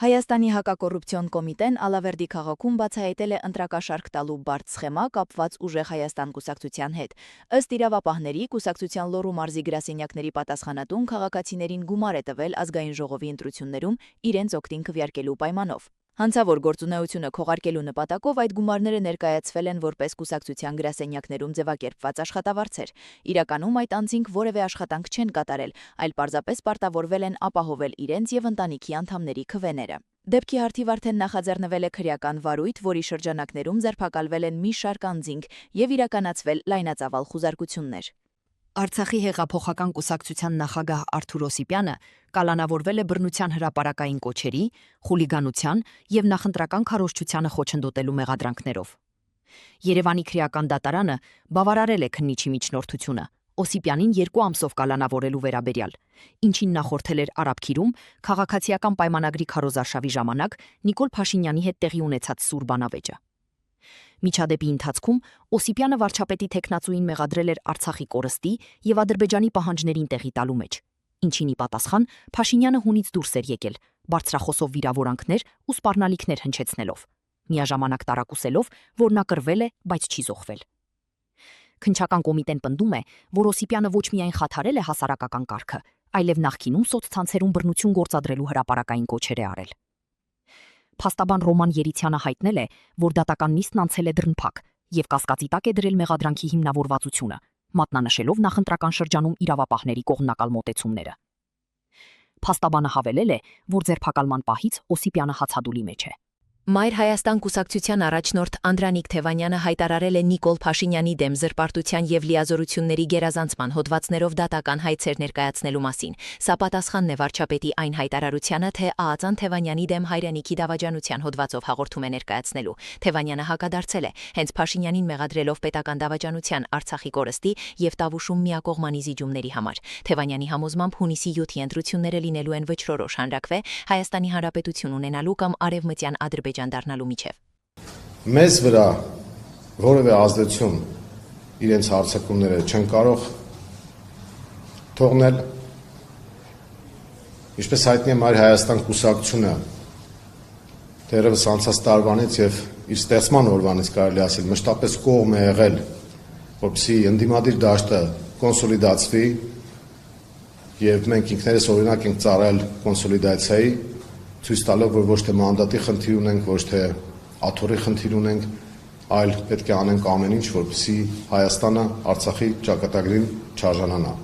Հայաստանի հակակոռուպցիոն կոմիտեն Ալավերդի քաղաքում բացահայտել է ընտրակաշարք տալու բարդ սխեմա կապված Ուժեղ Հայաստան կուսակցության հետ։ Ըստ իրավապահների, կուսակցության Լոռու մարզի գրասենյակների պատասխանատուն քաղաքացիներին գումար է տվել ազգային ժողովի ընտրություններում իրենց օգտին քվեարկելու պայմանով։ Հանցավոր գործունեությունը քողարկելու նպատակով այդ գումարները ներկայացվել են որպես կուսակցության գրասենյակներում ձևակերպված աշխատավարձեր։ Իրականում այդ անձինք որևէ աշխատանք չեն կատարել, այլ պարզապես պարտավորվել են ապահովել իրենց եւ ընտանիքի անդամների քվեները։ Դեպքի հարթիվ արդեն նախաձեռնվել է քրեական վարույթ, որի շրջանակներում ձերբակալվել են մի շարք անձինք եւ իրականացվել լայնածավալ խուզարկություններ։ Արցախի հեղափոխական կուսակցության նախագահ Արթուր Օսիպյանը կալանավորվել է բռնության հրապարակային կոչերի, խուլիգանության եւ նախընտրական քարոզչությանը խոչընդոտելու մեղադրանքներով։ Երևանի քրեական դատարանը բավարարել է քննիչի միջնորդությունը Օսիպյանին 2 ամսով կալանավորելու վերաբերյալ, ինչին նախորդել էր Արաբքիրում քաղաքացիական պայմանագրի քարոզարշավի ժամանակ Նիկոլ Փաշինյանի հետ տեղի ունեցած սուր բանավեճը։ Միջադեպի ընթացքում Օսիպյանը վարչապետի թեկնածուին մեղադրել էր Արցախի կորստի եւ Ադրբեջանի պահանջներին տեղի տալու մեջ, ինչին ի պատասխան Փաշինյանը հունից դուրս էր եկել, բարձրախոսով վիրավորանքներ ու սպառնալիքներ հնչեցնելով, միաժամանակ տարակուսելով, որ նա կռվել է, բայց չի զոհվել։ Քննչական կոմիտեն պնդում է, որ Օսիպյանը ոչ միայն խաթարել է հասարակական կարգը, այլև նախկինում սոցցանցերում բռնություն գործադրելու հրապարակային կոչեր է արել։ Փաստաբան Ռոման Երիցյանը հայտնել է, որ դատական նիստն անցել է դռնփակ եւ կասկածի տակ է դրել մեղադրանքի հիմնավորվածությունը, մատնանշելով նախընտրական շրջանում իրավապահների կողմնակալ մոտեցումները։ Փաստաբանը հավելել է, որ ձերբակալման պահից Օսիպյանը հացադուլի մեջ է։ Մայր Հայաստան կուսակցության առաջնորդ Անդրանիկ Թևանյանը հայտարարել է Նիկոլ Փաշինյանի դեմ զրպարտության եւ լիազորությունների գերազանցման հոդվածներով դատական հայցեր ներկայացնելու մասին։ Սա պատասխանն է վարչապետի այն հայտարարությանը, թե Ա.Ծ. Թևանյանի դեմ հայրենիքի դավաճանության հոդվածով հաղորդում է ներկայացնելու։ Թևանյանը հակադարձել է, հենց Փաշինյանին մեղադրելով պետական դավաճանության, Արցախի կորստի եւ Տավուշում միակողմանի զիջումների համար։ Թևանյանի համոզմամբ հունիսի 7-ի ընտրությունները լինելու են վճռորոշ հանրակրվե Հայաստանի Հանրապետություն ունենալու կամ արևմտյան Ադրբեջան դառնալու միջև։ Մեզ վրա որևէ ազդեցություն իրենց հարձակումները չեն կարող թողնել, ինչպես հայտնի է Մայր Հայաստան կուսակցությունը դեռևս անցած տարվանից եւ իր ստեղծման օրվանից կարելի ասել մշտապես կողմ է եղել, որպեսզի ընդդիմադիր դաշտը կոնսոլիդացվի եւ մենք ինքներս օրինակ ենք ծառայել կոնսոլիդացիայի, ցույց տալով, որ ոչ թե մանդատի խնդիր ունենք, ոչ թե աթոռի խնդիր ունենք, այլ պետք է անենք ամեն ինչ, որպեսզի Հայաստանը Արցախի ճակատագրին չարժանանա։